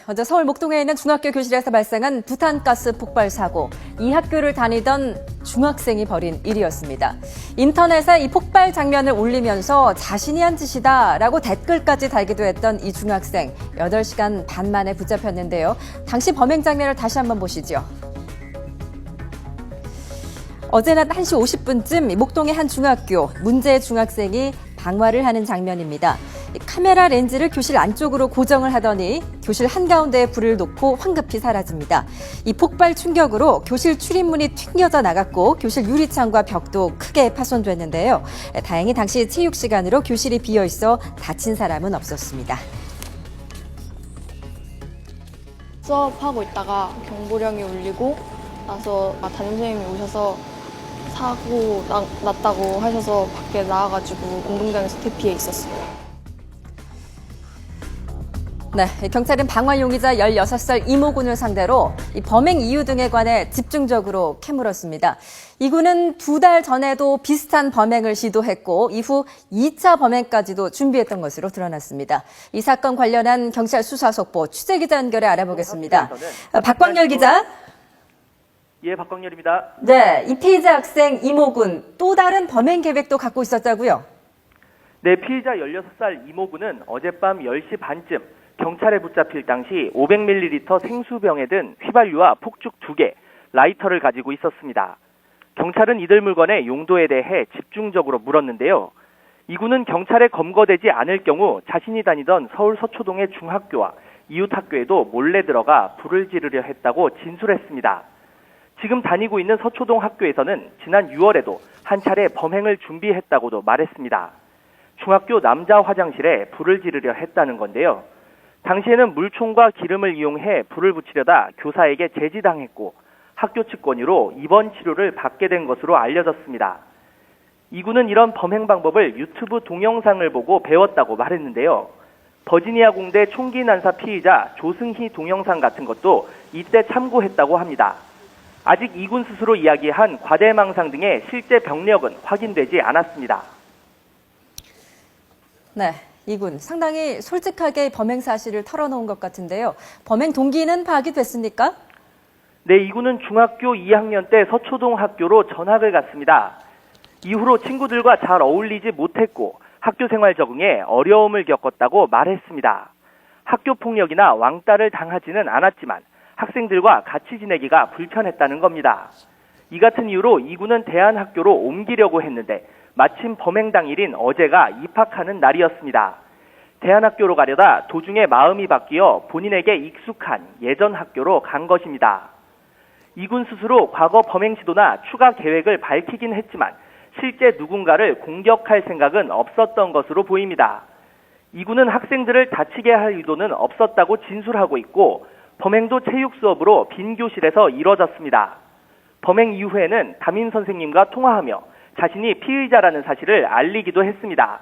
어제 서울 목동에 있는 중학교 교실에서 발생한 부탄가스 폭발 사고. 이 학교를 다니던 중학생이 벌인 일이었습니다. 인터넷에 이 폭발 장면을 올리면서 자신이 한 짓이다라고 댓글까지 달기도 했던 이 중학생. 8시간 반 만에 붙잡혔는데요. 당시 범행 장면을 다시 한번 보시죠. 어제 낮 1시 50분쯤 목동의 한 중학교, 문제 중학생이 방화를 하는 장면입니다. 카메라 렌즈를 교실 안쪽으로 고정을 하더니 교실 한가운데에 불을 놓고 황급히 사라집니다. 이 폭발 충격으로 교실 출입문이 튕겨져 나갔고 교실 유리창과 벽도 크게 파손됐는데요. 다행히 당시 체육 시간으로 교실이 비어 있어 다친 사람은 없었습니다. 수업하고 있다가 경보령이 울리고 나서 담임선생님이 오셔서 사고 났다고 하셔서 밖에 나와가지고 운동장에서 대피해 있었어요. 네, 경찰은 방화 용의자 16살 이모군을 상대로 이 범행 이유 등에 관해 집중적으로 캐물었습니다. 이 군은 2달 전에도 비슷한 범행을 시도했고 이후 2차 범행까지도 준비했던 것으로 드러났습니다. 이 사건 관련한 경찰 수사 속보 취재기자 연결해 알아보겠습니다. 박광열 기자. 예, 박광열입니다. 네, 이 피해자 학생 이모군 또 다른 범행 계획도 갖고 있었다고요? 네, 피해자 16살 이모군은 어젯밤 10시 반쯤 경찰에 붙잡힐 당시 500ml 생수병에 든 휘발유와 폭죽 2개, 라이터를 가지고 있었습니다. 경찰은 이들 물건의 용도에 대해 집중적으로 물었는데요. 이군은 경찰에 검거되지 않을 경우 자신이 다니던 서울 서초동의 중학교와 이웃 학교에도 몰래 들어가 불을 지르려 했다고 진술했습니다. 지금 다니고 있는 서초동 학교에서는 지난 6월에도 한 차례 범행을 준비했다고도 말했습니다. 중학교 남자 화장실에 불을 지르려 했다는 건데요. 당시에는 물총과 기름을 이용해 불을 붙이려다 교사에게 제지당했고 학교 측 권유로 입원 치료를 받게 된 것으로 알려졌습니다. 이군은 이런 범행 방법을 유튜브 동영상을 보고 배웠다고 말했는데요. 버지니아 공대 총기 난사 피의자 조승희 동영상 같은 것도 이때 참고했다고 합니다. 아직 이군 스스로 이야기한 과대망상 등의 실제 병력은 확인되지 않았습니다. 네, 이군 상당히 솔직하게 범행 사실을 털어놓은 것 같은데요. 범행 동기는 파악이 됐습니까? 네, 이군은 중학교 2학년 때 서초동 학교로 전학을 갔습니다. 이후로 친구들과 잘 어울리지 못했고 학교 생활 적응에 어려움을 겪었다고 말했습니다. 학교 폭력이나 왕따를 당하지는 않았지만 학생들과 같이 지내기가 불편했다는 겁니다. 이 같은 이유로 이군은 대안학교로 옮기려고 했는데 마침 범행 당일인 어제가 입학하는 날이었습니다. 대안학교로 가려다 도중에 마음이 바뀌어 본인에게 익숙한 예전 학교로 간 것입니다. 이군 스스로 과거 범행 시도나 추가 계획을 밝히긴 했지만 실제 누군가를 공격할 생각은 없었던 것으로 보입니다. 이군은 학생들을 다치게 할 의도는 없었다고 진술하고 있고 범행도 체육 수업으로 빈 교실에서 이뤄졌습니다. 범행 이후에는 담임 선생님과 통화하며 자신이 피의자라는 사실을 알리기도 했습니다.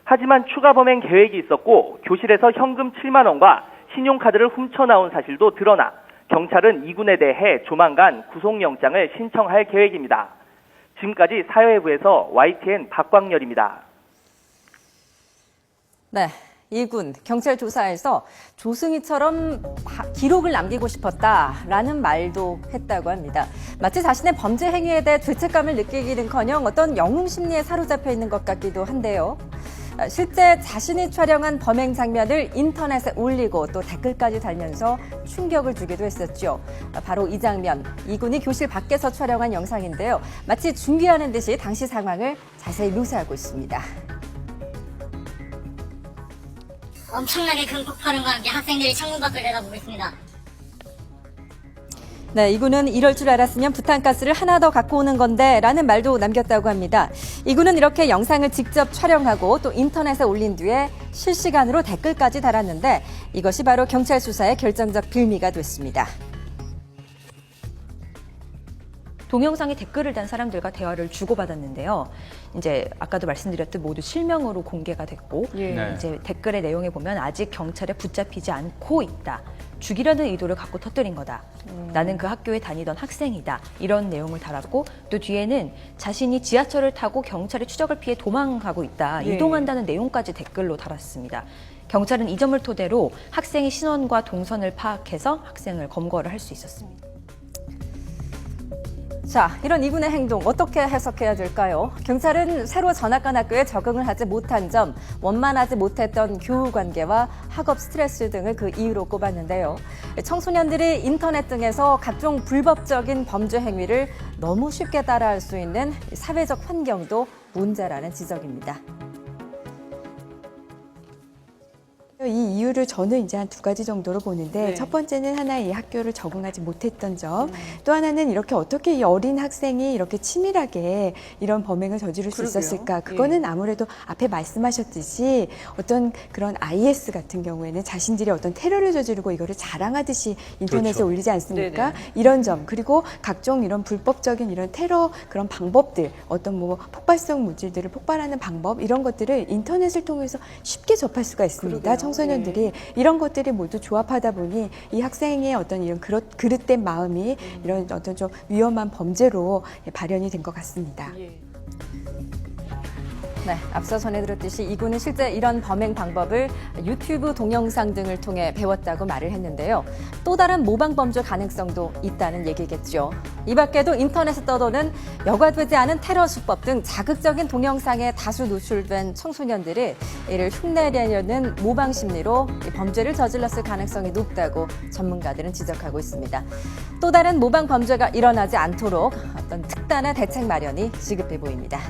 하지만 추가 범행 계획이 있었고 교실에서 현금 7만 원과 신용카드를 훔쳐나온 사실도 드러나 경찰은 이군에 대해 조만간 구속영장을 신청할 계획입니다. 지금까지 사회부에서 YTN 박광열입니다. 네. 이군 경찰 조사에서 조승희처럼 기록을 남기고 싶었다라는 말도 했다고 합니다. 마치 자신의 범죄 행위에 대해 죄책감을 느끼기는커녕 어떤 영웅 심리에 사로잡혀 있는 것 같기도 한데요. 실제 자신이 촬영한 범행 장면을 인터넷에 올리고 또 댓글까지 달면서 충격을 주기도 했었죠. 바로 이 장면, 이군이 교실 밖에서 촬영한 영상인데요. 마치 준비하는 듯이 당시 상황을 자세히 묘사하고 있습니다. 엄청나게 큰 폭발음과 함께 학생들이 창문 밖을 내다보고 있습니다. 네, 이군은 이럴 줄 알았으면 부탄가스를 하나 더 갖고 오는 건데 라는 말도 남겼다고 합니다. 이군은 이렇게 영상을 직접 촬영하고 또 인터넷에 올린 뒤에 실시간으로 댓글까지 달았는데 이것이 바로 경찰 수사의 결정적 빌미가 됐습니다. 동영상에 댓글을 단 사람들과 대화를 주고받았는데요. 이제 아까도 말씀드렸듯 모두 실명으로 공개가 됐고 네. 이제 댓글의 내용에 보면 아직 경찰에 붙잡히지 않고 있다. 죽이려는 의도를 갖고 터뜨린 거다. 나는 그 학교에 다니던 학생이다. 이런 내용을 달았고 또 뒤에는 자신이 지하철을 타고 경찰의 추적을 피해 도망가고 있다. 예. 이동한다는 내용까지 댓글로 달았습니다. 경찰은 이 점을 토대로 학생의 신원과 동선을 파악해서 학생을 검거를 할 수 있었습니다. 자, 이런 이군의 행동 어떻게 해석해야 될까요? 경찰은 새로 전학간 학교에 적응을 하지 못한 점, 원만하지 못했던 교우 관계와 학업 스트레스 등을 그 이유로 꼽았는데요. 청소년들이 인터넷 등에서 각종 불법적인 범죄 행위를 너무 쉽게 따라할 수 있는 사회적 환경도 문제라는 지적입니다. 이 이유를 저는 이제 한 두 가지 정도로 보는데 첫 번째는 하나의 이 학교를 적응하지 못했던 점, 또 하나는 이렇게 어떻게 이 어린 학생이 이렇게 치밀하게 이런 범행을 저지를 수 있었을까? 그거는 아무래도 앞에 말씀하셨듯이 어떤 그런 IS 같은 경우에는 자신들이 어떤 테러를 저지르고 이거를 자랑하듯이 인터넷에 올리지 않습니까? 이런 점, 그리고 각종 이런 불법적인 이런 테러 그런 방법들, 어떤 뭐 폭발성 물질들을 폭발하는 방법 이런 것들을 인터넷을 통해서 쉽게 접할 수가 있습니다. 청소년들이 이런 것들이 모두 조합하다 보니 이 학생의 어떤 이런 그릇된 마음이 이런 어떤 좀 위험한 범죄로 발현이 된 것 같습니다. 네, 앞서 전해드렸듯이 이군은 실제 이런 범행 방법을 유튜브 동영상 등을 통해 배웠다고 말을 했는데요. 또 다른 모방 범죄 가능성도 있다는 얘기겠죠. 이 밖에도 인터넷에 떠도는 여과되지 않은 테러 수법 등 자극적인 동영상에 다수 노출된 청소년들이 이를 흉내내려는 모방 심리로 범죄를 저질렀을 가능성이 높다고 전문가들은 지적하고 있습니다. 또 다른 모방 범죄가 일어나지 않도록 어떤 특단의 대책 마련이 시급해 보입니다.